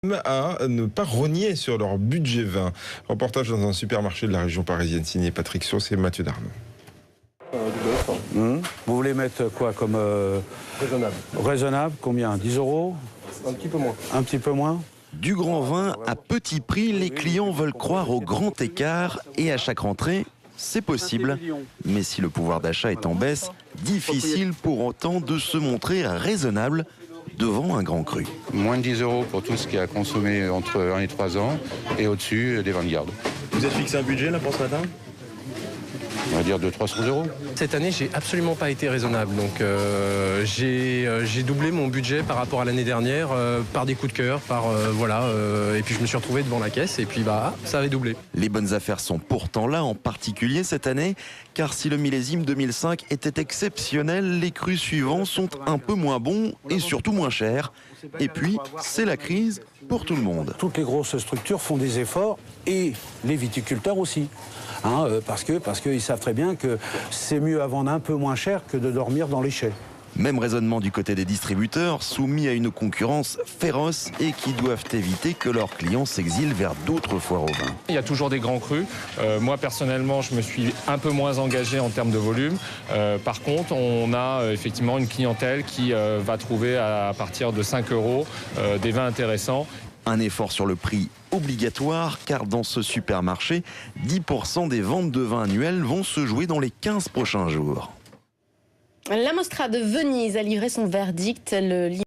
À ne pas rogner sur leur budget vin. Reportage dans un supermarché de la région parisienne signé Patrick Sauce et Mathieu Darnaud. Vous voulez mettre quoi comme... Raisonnable. Raisonnable, combien? 10 €? Un petit peu moins. Un petit peu moins? Du grand vin à petit prix, les clients veulent croire au grand écart et à chaque rentrée, c'est possible. Mais si le pouvoir d'achat est en baisse, difficile pour autant de se montrer raisonnable devant un grand cru. Moins de 10 € pour tout ce qui a consommé entre 1 et 3 ans et au-dessus des vins de garde. Vous avez fixé un budget là pour ce matin? On va dire 200-300 €. Cette année, j'ai absolument pas été raisonnable. Donc, j'ai doublé mon budget par rapport à l'année dernière par des coups de cœur, et puis je me suis retrouvé devant la caisse et puis ça avait doublé. Les bonnes affaires sont pourtant là, en particulier cette année, car si le millésime 2005 était exceptionnel, les crus suivants sont un peu moins bons et surtout moins chers. Et puis, c'est la crise pour tout le monde. Toutes les grosses structures font des efforts et les viticulteurs aussi. Parce qu'ils savent très bien que c'est mieux à vendre un peu moins cher que de dormir dans les chais. Même raisonnement du côté des distributeurs, soumis à une concurrence féroce et qui doivent éviter que leurs clients s'exilent vers d'autres foires au vin. Il y a toujours des grands crus. Moi, personnellement, je me suis un peu moins engagé en termes de volume. Par contre, on a effectivement une clientèle qui va trouver à partir de 5 € des vins intéressants. Un effort sur le prix obligatoire, car dans ce supermarché, 10% des ventes de vins annuelles vont se jouer dans les 15 prochains jours. La Mostra de Venise a livré son verdict.